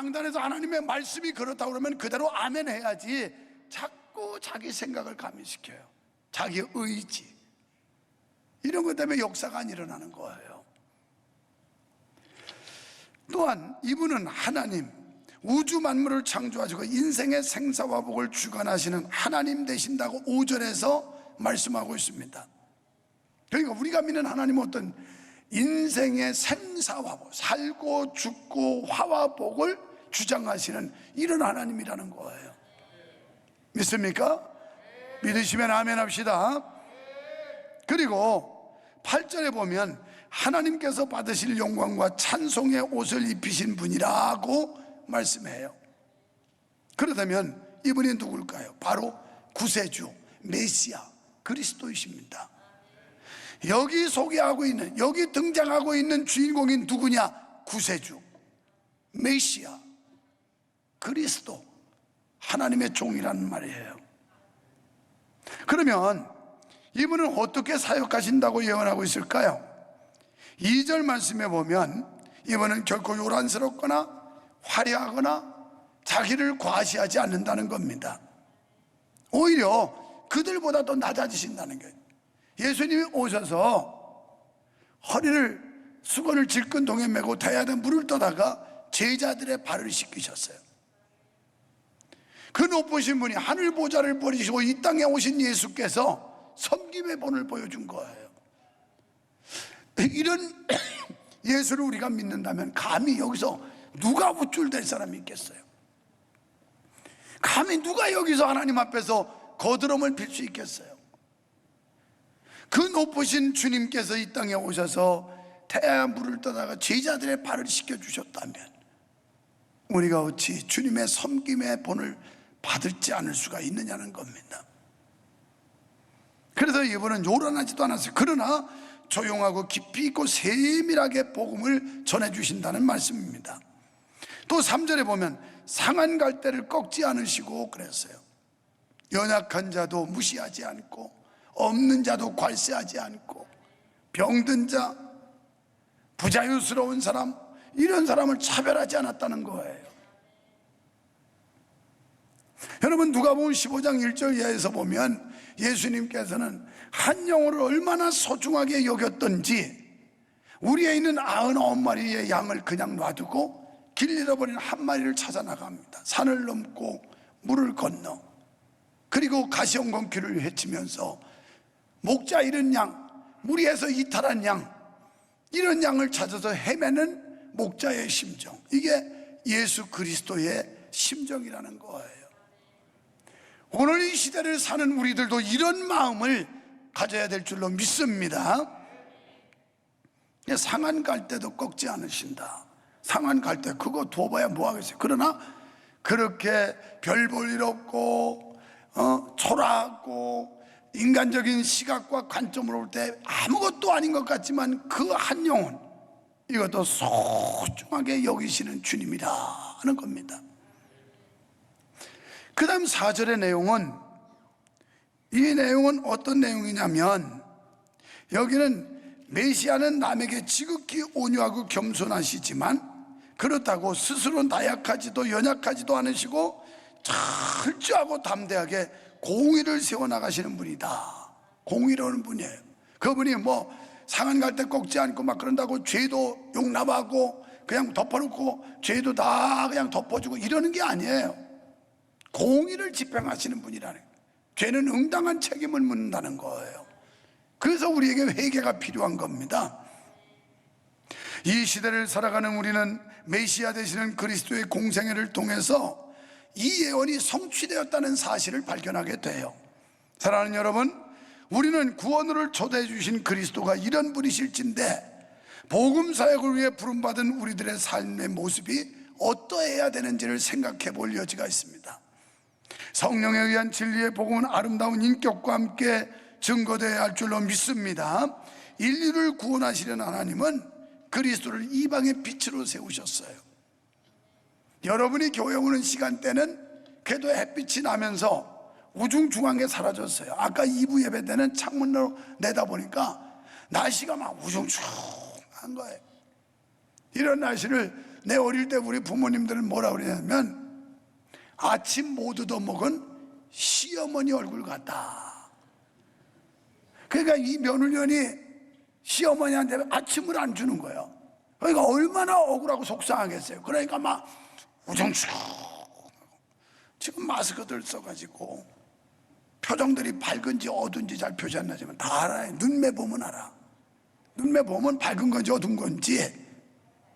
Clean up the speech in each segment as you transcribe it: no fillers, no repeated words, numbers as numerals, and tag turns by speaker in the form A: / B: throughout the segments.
A: 강단에서 하나님의 말씀이 그렇다고 그러면 그대로 아멘 해야지 자꾸 자기 생각을 가미시켜요. 자기 의지, 이런 것 때문에 역사가 안 일어나는 거예요. 또한 이분은 하나님, 우주 만물을 창조하시고 인생의 생사화복을 주관하시는 하나님 되신다고 5절에서 말씀하고 있습니다. 그러니까 우리가 믿는 하나님은 어떤 인생의 생사화복, 살고 죽고 화화복을 주장하시는 이런 하나님이라는 거예요. 믿습니까? 믿으시면 아멘 합시다. 그리고 8절에 보면 하나님께서 받으실 영광과 찬송의 옷을 입히신 분이라고 말씀해요. 그렇다면 이분이 누굴까요? 바로 구세주, 메시아, 그리스도이십니다. 여기 소개하고 있는, 여기 등장하고 있는 주인공이 누구냐? 구세주, 메시아, 그리스도, 하나님의 종이라는 말이에요. 그러면 이분은 어떻게 사역하신다고 예언하고 있을까요? 2절 말씀에 보면 이분은 결코 요란스럽거나 화려하거나 자기를 과시하지 않는다는 겁니다. 오히려 그들보다 더 낮아지신다는 거예요. 예수님이 오셔서 허리를 수건을 질끈 동에 메고 대야에 물을 떠다가 제자들의 발을 씻기셨어요. 그 높으신 분이 하늘 보좌를 버리시고 이 땅에 오신 예수께서 섬김의 본을 보여준 거예요. 이런 예수를 우리가 믿는다면 감히 여기서 누가 우쭐댈 사람이 있겠어요? 감히 누가 여기서 하나님 앞에서 거드름을 필 수 있겠어요? 그 높으신 주님께서 이 땅에 오셔서 태아야 물을 떠다가 제자들의 발을 씻겨주셨다면 우리가 어찌 주님의 섬김의 본을 받을지 않을 수가 있느냐는 겁니다. 그래서 이분은 요란하지도 않았어요. 그러나 조용하고 깊이 있고 세밀하게 복음을 전해주신다는 말씀입니다. 또 3절에 보면 상한 갈대를 꺾지 않으시고 그랬어요. 연약한 자도 무시하지 않고 없는 자도 괄세하지 않고 병든 자, 부자유스러운 사람, 이런 사람을 차별하지 않았다는 거예요. 여러분 누가복음 15장 1절 이하에서 보면 예수님께서는 한 영혼을 얼마나 소중하게 여겼던지 우리에 있는 99마리의 양을 그냥 놔두고 길 잃어버린 한 마리를 찾아 나갑니다. 산을 넘고 물을 건너 그리고 가시온건길을 헤치면서 목자 잃은 양, 무리에서 이탈한 양, 이런 양을 찾아서 헤매는 목자의 심정, 이게 예수 그리스도의 심정이라는 거예요. 오늘 이 시대를 사는 우리들도 이런 마음을 가져야 될 줄로 믿습니다. 상한 갈대도 꺾지 않으신다. 상한 갈대 그거 둬봐야 뭐하겠어요. 그러나 그렇게 별 볼 일 없고 초라하고 인간적인 시각과 관점으로 볼 때 아무것도 아닌 것 같지만 그 한 영혼, 이것도 소중하게 여기시는 주님이라 하는 겁니다. 그 다음 4절의 내용은, 이 내용은 어떤 내용이냐면 여기는 메시아는 남에게 지극히 온유하고 겸손하시지만 그렇다고 스스로 나약하지도 연약하지도 않으시고 철저하고 담대하게 공의를 세워나가시는 분이다. 공의로운 분이에요. 그분이 뭐 상한 갈대 꺾지 않고 막 그런다고 죄도 용납하고 그냥 덮어놓고 죄도 다 그냥 덮어주고 이러는 게 아니에요. 공의를 집행하시는 분이라는 거예요. 죄는 응당한 책임을 묻는다는 거예요. 그래서 우리에게 회개가 필요한 겁니다. 이 시대를 살아가는 우리는 메시아 되시는 그리스도의 공생애를 통해서 이 예언이 성취되었다는 사실을 발견하게 돼요. 사랑하는 여러분, 우리는 구원을 초대해 주신 그리스도가 이런 분이실진데 복음 사역을 위해 부름받은 우리들의 삶의 모습이 어떠해야 되는지를 생각해 볼 여지가 있습니다. 성령에 의한 진리의 복음은 아름다운 인격과 함께 증거되어야 할 줄로 믿습니다. 인류를 구원하시려는 하나님은 그리스도를 이방의 빛으로 세우셨어요. 여러분이 교회 오는 시간대는 궤도에 햇빛이 나면서 우중충한 게 사라졌어요. 아까 2부 예배 때는 창문으로 내다보니까 날씨가 막 우중충한 거예요. 이런 날씨를 내 어릴 때 우리 부모님들은 뭐라 그러냐면 아침 못 얻어먹은 시어머니 얼굴 같다. 그러니까 이 며느리년이 시어머니한테 아침을 안 주는 거예요. 그러니까 얼마나 억울하고 속상하겠어요. 그러니까 막 우정충 지금 마스크들 써가지고 표정들이 밝은지 어두운지 잘 표시 안 나지만 다 알아요. 눈매 보면 알아. 눈매 보면 밝은 건지 어두운 건지.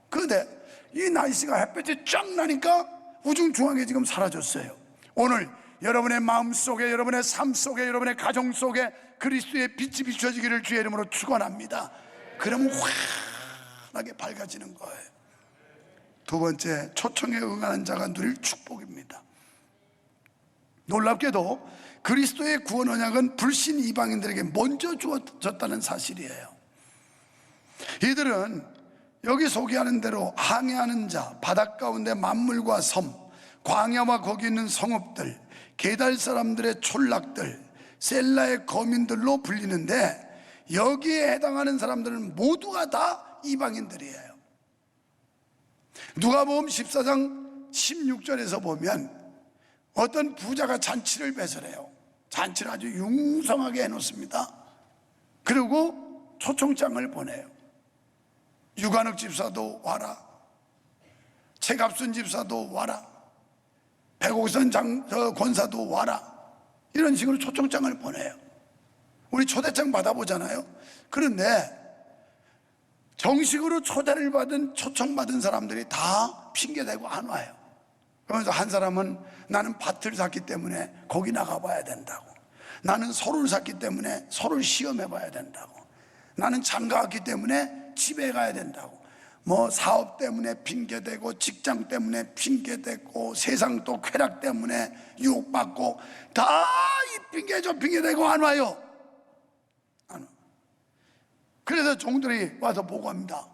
A: 그런데 이 날씨가 햇볕이 쫙 나니까 우중충하게 지금 사라졌어요. 오늘 여러분의 마음 속에, 여러분의 삶 속에, 여러분의 가정 속에 그리스도의 빛이 비춰지기를 주의 이름으로 축원합니다. 그러면 환하게 밝아지는 거예요. 두 번째, 초청에 응하는 자가 누릴 축복입니다. 놀랍게도 그리스도의 구원 언약은 불신 이방인들에게 먼저 주어졌다는 사실이에요. 이들은 여기 소개하는 대로 항해하는 자, 바닷 가운데 만물과 섬, 광야와 거기 있는 성읍들, 게달 사람들의 촌락들, 셀라의 거민들로 불리는데 여기에 해당하는 사람들은 모두가 다 이방인들이에요. 누가복음 14장 16절에서 보면 어떤 부자가 잔치를 배설해요. 잔치를 아주 융성하게 해놓습니다. 그리고 초청장을 보내요. 유관욱 집사도 와라, 최갑순 집사도 와라, 백옥선 권사도 와라, 이런 식으로 초청장을 보내요. 우리 초대장 받아보잖아요. 그런데 정식으로 초대를 받은, 초청받은 사람들이 다 핑계대고 안 와요. 그러면서 한 사람은 나는 밭을 샀기 때문에 거기 나가봐야 된다고, 나는 소를 샀기 때문에 소를 시험해봐야 된다고, 나는 장가왔기 때문에 집에 가야 된다고, 뭐 사업 때문에 핑계대고, 직장 때문에 핑계대고, 세상 또 쾌락 때문에 유혹받고, 다 이 핑계 저 핑계대고 안 와요. 안 와. 그래서 종들이 와서 보고합니다.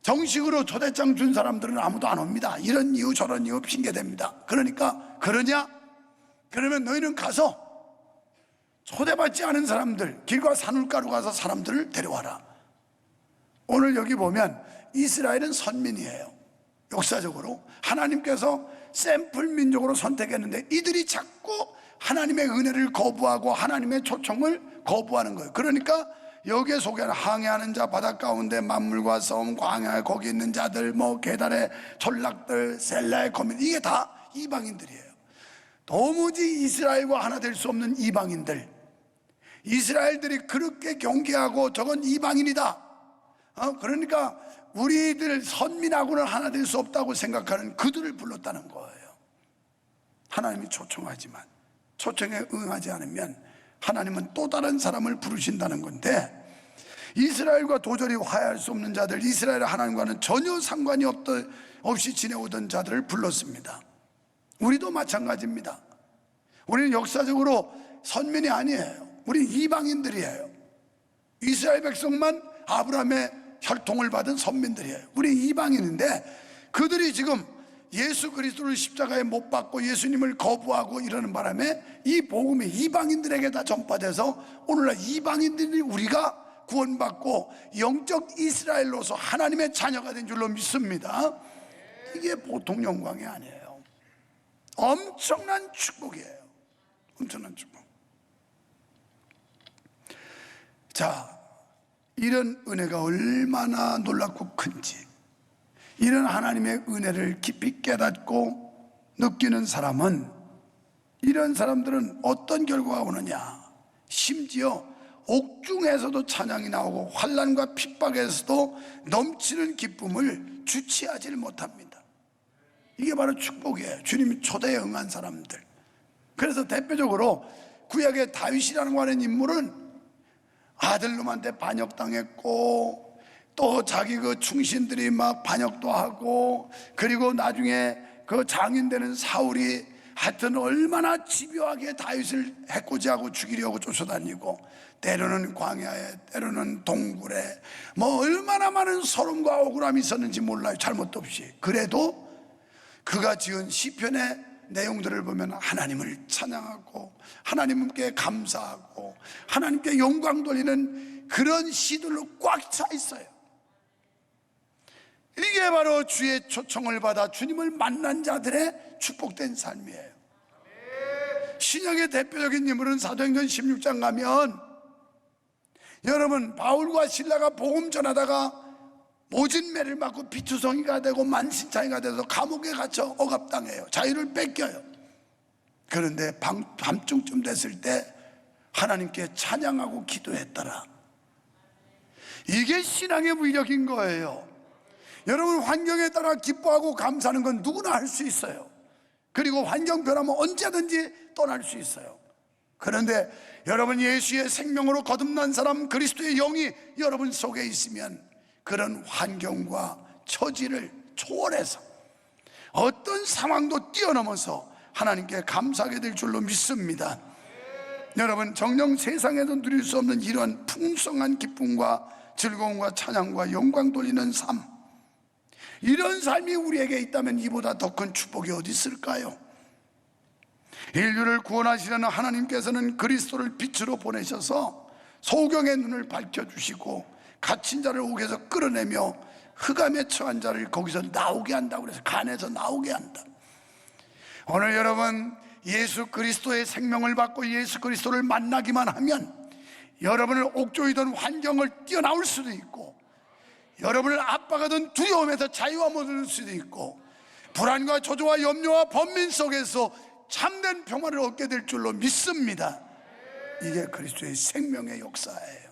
A: 정식으로 초대장 준 사람들은 아무도 안 옵니다. 이런 이유 저런 이유 핑계댑니다. 그러니까 그러냐? 그러면 너희는 가서 초대받지 않은 사람들, 길과 산울가로 가서 사람들을 데려와라. 오늘 여기 보면 이스라엘은 선민이에요. 역사적으로 하나님께서 샘플 민족으로 선택했는데 이들이 자꾸 하나님의 은혜를 거부하고 하나님의 초청을 거부하는 거예요. 그러니까 여기에 소개하는 항해하는 자, 바닷 가운데 만물과 섬, 광야에 거기 있는 자들, 뭐 게달의 촌락들, 셀라의 거민, 이게 다 이방인들이에요. 도무지 이스라엘과 하나 될 수 없는 이방인들. 이스라엘들이 그렇게 경계하고 저건 이방인이다, 그러니까 우리들 선민하고는 하나 될 수 없다고 생각하는 그들을 불렀다는 거예요. 하나님이 초청하지만 초청에 응하지 않으면 하나님은 또 다른 사람을 부르신다는 건데, 이스라엘과 도저히 화해할 수 없는 자들, 이스라엘 하나님과는 전혀 상관이 없이 지내오던 자들을 불렀습니다. 우리도 마찬가지입니다. 우리는 역사적으로 선민이 아니에요. 우리는 이방인들이에요. 이스라엘 백성만 아브라함의 혈통을 받은 선민들이에요. 우리 이방인인데 그들이 지금 예수 그리스도를 십자가에 못 박고 예수님을 거부하고 이러는 바람에 이 복음이 이방인들에게 다 전파돼서 오늘날 이방인들이 우리가 구원받고 영적 이스라엘로서 하나님의 자녀가 된 줄로 믿습니다. 이게 보통 영광이 아니에요. 엄청난 축복이에요. 엄청난 축복. 자, 이런 은혜가 얼마나 놀랍고 큰지, 이런 하나님의 은혜를 깊이 깨닫고 느끼는 사람은, 이런 사람들은 어떤 결과가 오느냐, 심지어 옥중에서도 찬양이 나오고 환난과 핍박에서도 넘치는 기쁨을 주체하지 못합니다. 이게 바로 축복이에요. 주님이 초대에 응한 사람들. 그래서 대표적으로 구약의 다윗이라는 하는 인물은 아들놈한테 반역당했고, 또 자기 그 충신들이 막 반역도 하고, 그리고 나중에 그 장인 되는 사울이 하여튼 얼마나 집요하게 다윗을 해코지하고 죽이려고 쫓아다니고, 때로는 광야에, 때로는 동굴에, 뭐 얼마나 많은 서름과 억울함이 있었는지 몰라요. 잘못도 없이. 그래도 그가 지은 시편의 내용들을 보면 하나님을 찬양하고 하나님께 감사하고 하나님께 영광 돌리는 그런 시들로 꽉 차 있어요. 이게 바로 주의 초청을 받아 주님을 만난 자들의 축복된 삶이에요. 신약의 대표적인 인물은 사도행전 16장 가면 여러분, 바울과 실라가 복음 전하다가 모진매를 맞고 비투성이가 되고 만신창이가 돼서 감옥에 갇혀 억압당해요. 자유를 뺏겨요. 그런데 밤중쯤 됐을 때 하나님께 찬양하고 기도했더라. 이게 신앙의 위력인 거예요. 여러분, 환경에 따라 기뻐하고 감사하는 건 누구나 할 수 있어요. 그리고 환경 변하면 언제든지 떠날 수 있어요. 그런데 여러분, 예수의 생명으로 거듭난 사람, 그리스도의 영이 여러분 속에 있으면 그런 환경과 처지를 초월해서 어떤 상황도 뛰어넘어서 하나님께 감사하게 될 줄로 믿습니다. 여러분, 정녕 세상에도 누릴 수 없는 이러한 풍성한 기쁨과 즐거움과 찬양과 영광 돌리는 삶, 이런 삶이 우리에게 있다면 이보다 더 큰 축복이 어디 있을까요? 인류를 구원하시려는 하나님께서는 그리스도를 빛으로 보내셔서 소경의 눈을 밝혀주시고 갇힌 자를 옥에서 끌어내며 흑암에 처한 자를 거기서 나오게 한다고 그래서 간에서 나오게 한다. 오늘 여러분, 예수 그리스도의 생명을 받고 예수 그리스도를 만나기만 하면 여러분을 옥조이던 환경을 뛰어나올 수도 있고, 여러분을 압박하던 두려움에서 자유와 얻을 수도 있고, 불안과 조조와 염려와 번민 속에서 참된 평화를 얻게 될 줄로 믿습니다. 이게 그리스도의 생명의 역사예요.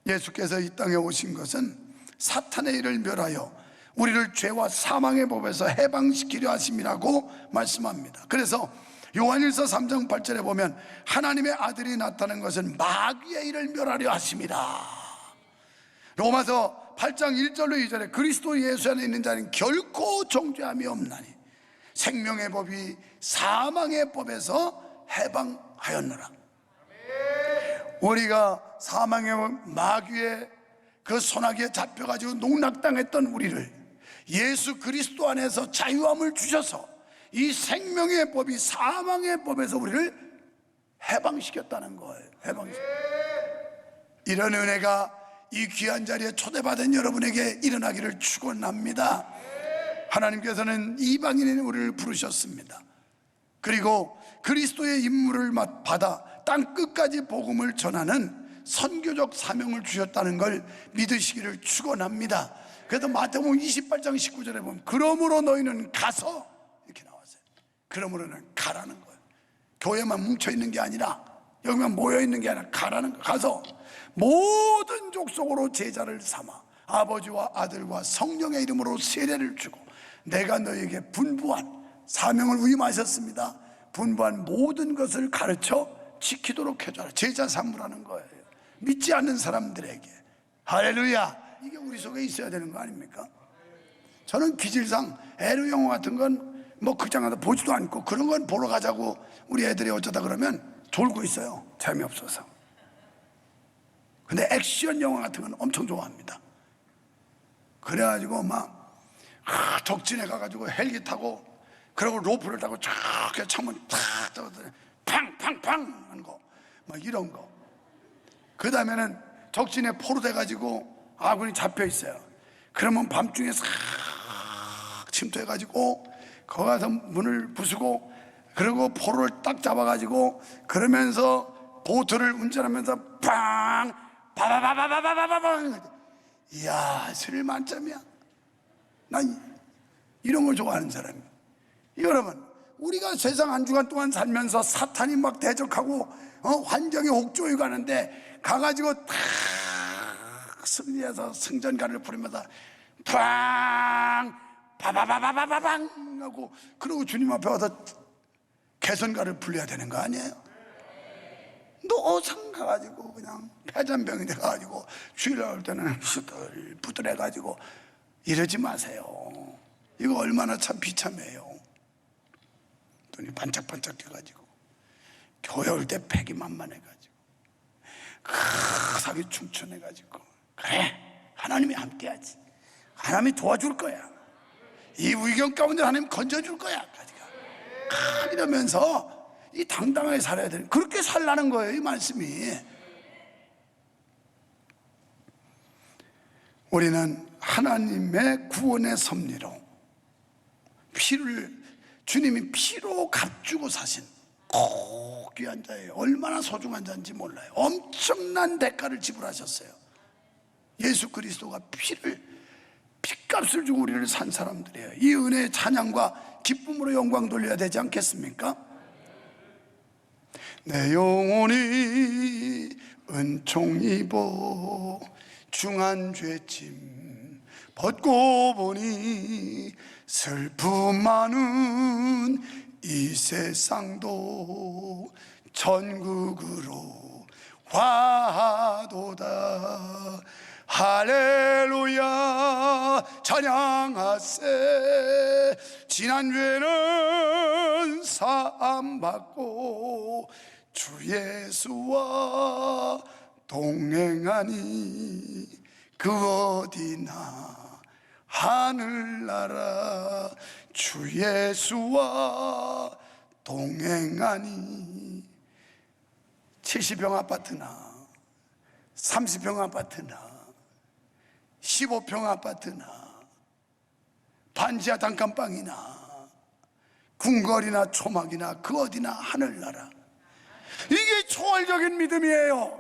A: 예수께서 이 땅에 오신 것은 사탄의 일을 멸하여 우리를 죄와 사망의 법에서 해방시키려 하심이라고 말씀합니다. 그래서 요한일서 3장 8절에 보면 하나님의 아들이 나타난 것은 마귀의 일을 멸하려 하심이라. 로마서 8장 1절로 2절에 그리스도 예수 안에 있는 자는 결코 정죄함이 없나니 생명의 법이 사망의 법에서 해방하였노라. 우리가 사망의 마귀의 그 소나기에 잡혀가지고 농락당했던 우리를 예수 그리스도 안에서 자유함을 주셔서 이 생명의 법이 사망의 법에서 우리를 해방시켰다는 거예요. 이런 은혜가 이 귀한 자리에 초대받은 여러분에게 일어나기를 축원합니다. 하나님께서는 이방인인 우리를 부르셨습니다. 그리고 그리스도의 임무를 받아 땅 끝까지 복음을 전하는 선교적 사명을 주셨다는 걸 믿으시기를 축원합니다. 그래서 마태복음 28장 19절에 보면 그러므로 너희는 가서 이렇게 나왔어요. 그러므로는 가라는 거예요. 교회만 뭉쳐있는 게 아니라 여기만 모여있는 게 아니라 가라는 거예요. 가서 모든 족속으로 제자를 삼아 아버지와 아들과 성령의 이름으로 세례를 주고 내가 너희에게 분부한 사명을 위임하셨습니다. 분부한 모든 것을 가르쳐 지키도록 해줘라. 제자 삼으라는 거예요. 믿지 않는 사람들에게. 할렐루야. 이게 우리 속에 있어야 되는 거 아닙니까? 저는 기질상 에로 영화 같은 건 뭐 극장 가서 보지도 않고 그런 건 보러 가자고 우리 애들이 어쩌다 그러면 졸고 있어요. 재미없어서. 근데 액션 영화 같은 건 엄청 좋아합니다. 그래가지고 막 적진에 가가지고 헬기 타고 그리고 로프를 타고 쫙 창문 탁 팡팡팡 하는 거 막 이런 거. 그 다음에는 적진에 포로 돼가지고 아군이 잡혀 있어요. 그러면 밤중에 싹 침투해가지고 거기 가서 문을 부수고 그리고 포로를 딱 잡아가지고 그러면서 보트를 운전하면서 팡 바바바바바바바방. 이야, 스릴 만점이야. 난 이런 걸 좋아하는 사람이야. 여러분, 우리가 세상 한 주간 동안 살면서 사탄이 막 대적하고 환경이 옥조에 가는데 가가지고 탁 승리해서 승전가를 부르면서 팡 바바바바바방 하고 그러고 주님 앞에 와서 개선가를 불러야 되는 거 아니에요? 노상 가가지고 그냥 폐잔병이 돼가지고 주일날 올 때는 부들해가지고 이러지 마세요. 이거 얼마나 참 비참해요. 눈이 반짝반짝 해가지고 교회 올 때 패기 만만해가지고 사기 충천해가지고 그래, 하나님이 함께하지. 하나님이 도와줄 거야. 이 위경 가운데 하나님 건져줄 거야. 이러면서 이 당당하게 살아야 되는, 그렇게 살라는 거예요, 이 말씀이. 우리는 하나님의 구원의 섭리로 주님이 피로 값주고 사신 귀한 자예요. 얼마나 소중한 자인지 몰라요. 엄청난 대가를 지불하셨어요. 예수 그리스도가 핏값을 주고 우리를 산 사람들이에요. 이 은혜의 찬양과 기쁨으로 영광 돌려야 되지 않겠습니까? 내 영혼이 은총 입어 중한 죄짐 벗고 보니 슬픔 많은 이 세상도 천국으로 와도다. 할렐루야 찬양하세. 지난 죄는 사함받고 주 예수와 동행하니 그 어디나 하늘나라 주 예수와 동행하니. 70평 아파트나 30평 아파트나 15평 아파트나 반지하 단칸방이나 궁궐이나 초막이나 그 어디나 하늘나라. 이게 초월적인 믿음이에요.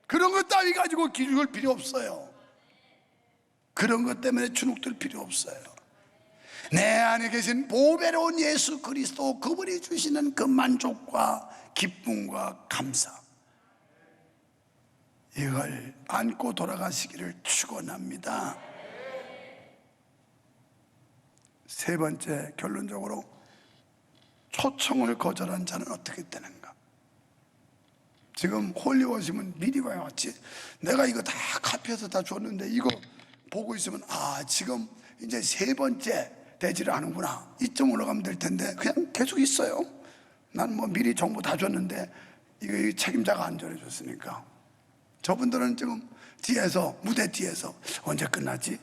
A: 그런 것 따위 가지고 기죽을 필요 없어요. 그런 것 때문에 주눅들 필요 없어요. 내 안에 계신 보배로운 예수 그리스도, 그분이 주시는 그 만족과 기쁨과 감사, 이걸 안고 돌아가시기를 축원합니다. 세 번째, 결론적으로 초청을 거절한 자는 어떻게 되는가? 지금 홀리워시면 미리 와야지. 내가 이거 다 카피해서 다 줬는데 이거 보고 있으면 지금 이제 세 번째 되지를 않은구나, 이쯤 올라가면 될 텐데 그냥 계속 있어요. 난 뭐 미리 정보 다 줬는데 이거 책임자가 안 전해줬으니까. 저분들은 지금 뒤에서, 무대 뒤에서 언제 끝나지?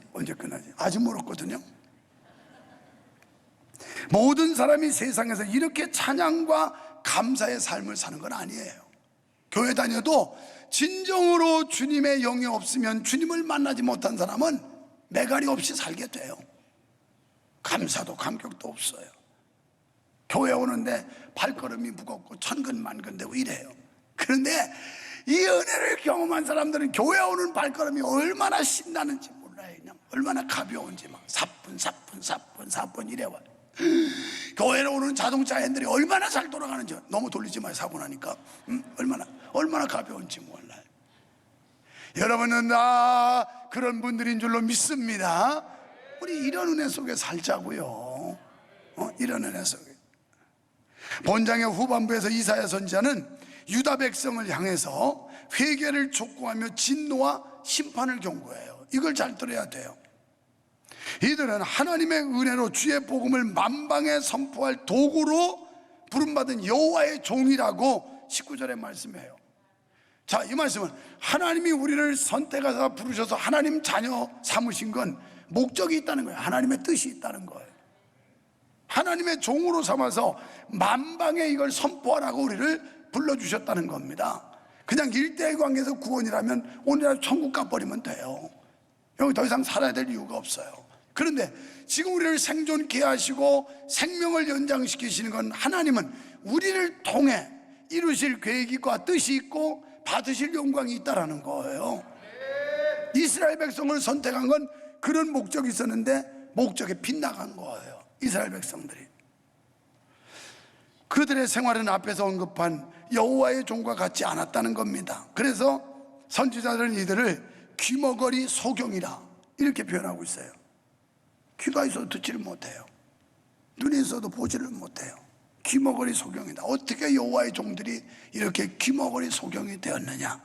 A: 아직 멀었거든요. 모든 사람이 세상에서 이렇게 찬양과 감사의 삶을 사는 건 아니에요. 교회 다녀도 진정으로 주님의 영이 없으면, 주님을 만나지 못한 사람은 매갈이 없이 살게 돼요. 감사도 감격도 없어요. 교회 오는데 발걸음이 무겁고 천근만근되고 이래요. 그런데 이 은혜를 경험한 사람들은 교회 오는 발걸음이 얼마나 신나는지 몰라요. 그냥 얼마나 가벼운지, 막 사뿐 이래와요. 교회로 오는 자동차 핸들이 얼마나 잘 돌아가는지, 너무 돌리지 마요, 사고 나니까. 얼마나 가벼운지 몰라요. 여러분은 그런 분들인 줄로 믿습니다. 우리 이런 은혜 속에 살자고요. 이런 은혜 속에. 본장의 후반부에서 이사야 선지자는 유다 백성을 향해서 회개를 촉구하며 진노와 심판을 경고해요. 이걸 잘 들어야 돼요. 이들은 하나님의 은혜로 주의 복음을 만방에 선포할 도구로 부름받은 여호와의 종이라고 19절에 말씀해요. 자, 이 말씀은 하나님이 우리를 선택하사 부르셔서 하나님 자녀 삼으신 건 목적이 있다는 거예요. 하나님의 뜻이 있다는 거예요. 하나님의 종으로 삼아서 만방에 이걸 선포하라고 우리를 불러주셨다는 겁니다. 그냥 일대의 관계에서 구원이라면 오늘날 천국 가버리면 돼요. 여기 더 이상 살아야 될 이유가 없어요. 그런데 지금 우리를 생존케 하시고 생명을 연장시키시는 건, 하나님은 우리를 통해 이루실 계획과 뜻이 있고 받으실 영광이 있다는 거예요. 이스라엘 백성을 선택한 건 그런 목적이 있었는데 목적에 빗나간 거예요. 이스라엘 백성들이. 그들의 생활은 앞에서 언급한 여호와의 종과 같지 않았다는 겁니다. 그래서 선지자들은 이들을 귀머거리 소경이라 이렇게 표현하고 있어요. 귀가 있어도 듣지를 못해요. 눈이 있어도 보지를 못해요. 귀머거리 소경이다. 어떻게 여호와의 종들이 이렇게 귀머거리 소경이 되었느냐?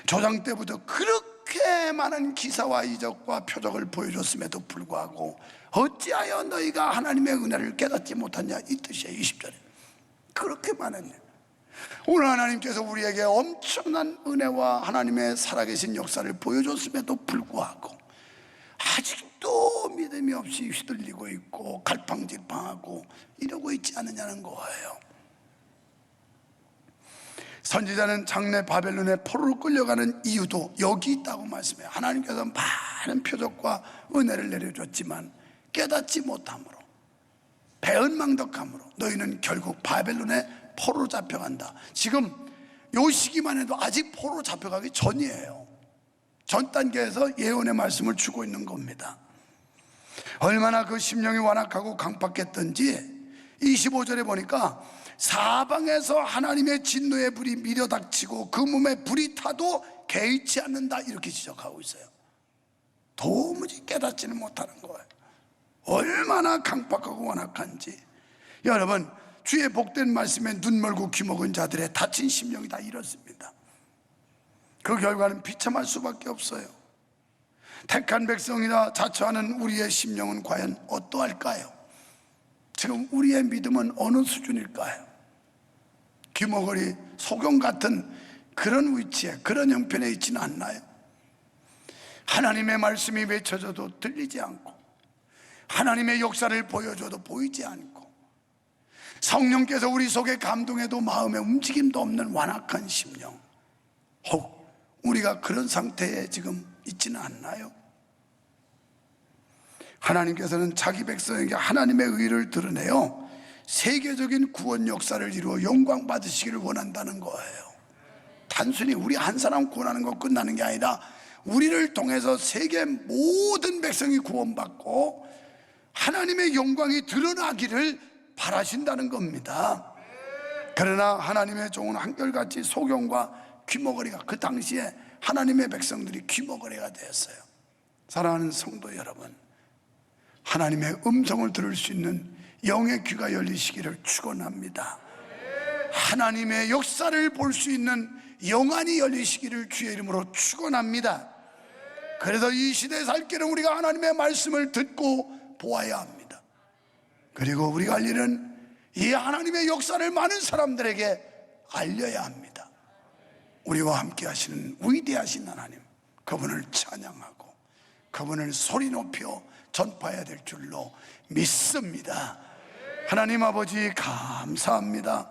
A: 조상 때부터 그렇게 많은 기사와 이적과 표적을 보여줬음에도 불구하고 어찌하여 너희가 하나님의 은혜를 깨닫지 못하냐, 이 뜻이에요. 20절에 그렇게 많은 일. 오늘 하나님께서 우리에게 엄청난 은혜와 하나님의 살아계신 역사를 보여줬음에도 불구하고 아직도 믿음이 없이 휘둘리고 있고 갈팡질팡하고 이러고 있지 않느냐는 거예요. 선지자는 장래 바벨론의 포로로 끌려가는 이유도 여기 있다고 말씀해요. 하나님께서 많은 표적과 은혜를 내려줬지만 깨닫지 못함으로, 배은망덕함으로 너희는 결국 바벨론의 포로로 잡혀간다. 지금 요 시기만 해도 아직 포로로 잡혀가기 전이에요. 전 단계에서 예언의 말씀을 주고 있는 겁니다. 얼마나 그 심령이 완악하고 강팍했던지 25절에 보니까 사방에서 하나님의 진노의 불이 밀어닥치고 그 몸에 불이 타도 개의치 않는다, 이렇게 지적하고 있어요. 도무지 깨닫지는 못하는 거예요. 얼마나 강팍하고 완악한지. 여러분, 주의 복된 말씀에 눈 멀고 귀 먹은 자들의 다친 심령이 다 이렇습니다. 그 결과는 비참할 수밖에 없어요. 택한 백성이라 자처하는 우리의 심령은 과연 어떠할까요? 지금 우리의 믿음은 어느 수준일까요? 귀머거리 소경 같은 그런 위치에, 그런 형편에 있지는 않나요? 하나님의 말씀이 외쳐져도 들리지 않고, 하나님의 역사를 보여줘도 보이지 않고, 성령께서 우리 속에 감동해도 마음에 움직임도 없는 완악한 심령, 혹 우리가 그런 상태에 지금 있지는 않나요? 하나님께서는 자기 백성에게 하나님의 의를 드러내어 세계적인 구원 역사를 이루어 영광 받으시기를 원한다는 거예요. 단순히 우리 한 사람 구원하는 거 끝나는 게 아니라 우리를 통해서 세계 모든 백성이 구원받고 하나님의 영광이 드러나기를 바라신다는 겁니다. 그러나 하나님의 종은 한결같이 소경과 귀머거리가, 그 당시에 하나님의 백성들이 귀머거리가 되었어요. 사랑하는 성도 여러분, 하나님의 음성을 들을 수 있는 영의 귀가 열리시기를 축원합니다. 하나님의 역사를 볼 수 있는 영안이 열리시기를 주의 이름으로 축원합니다. 그래서 이 시대에 살 길은 우리가 하나님의 말씀을 듣고 보아야 합니다. 그리고 우리가 할 일은 이 하나님의 역사를 많은 사람들에게 알려야 합니다. 우리와 함께 하시는 위대하신 하나님, 그분을 찬양하고 그분을 소리 높여 전파해야 될 줄로 믿습니다. 하나님 아버지 감사합니다.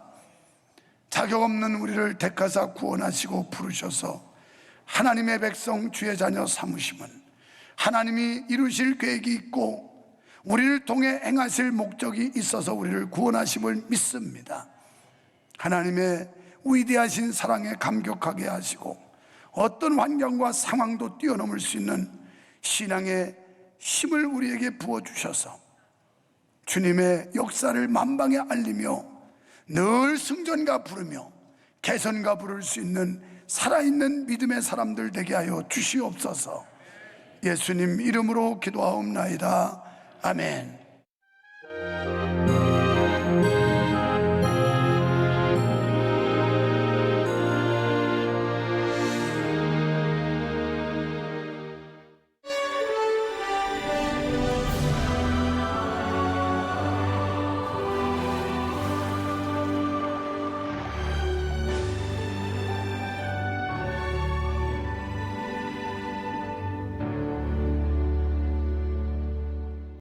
A: 자격 없는 우리를 택하사 구원하시고 부르셔서 하나님의 백성 주의 자녀 삼으심은 하나님이 이루실 계획이 있고 우리를 통해 행하실 목적이 있어서 우리를 구원하심을 믿습니다. 하나님의 위대하신 사랑에 감격하게 하시고 어떤 환경과 상황도 뛰어넘을 수 있는 신앙의 힘을 우리에게 부어주셔서 주님의 역사를 만방에 알리며 늘 승전가 부르며 개선가 부를 수 있는 살아있는 믿음의 사람들 되게 하여 주시옵소서. 예수님 이름으로 기도하옵나이다. 아멘.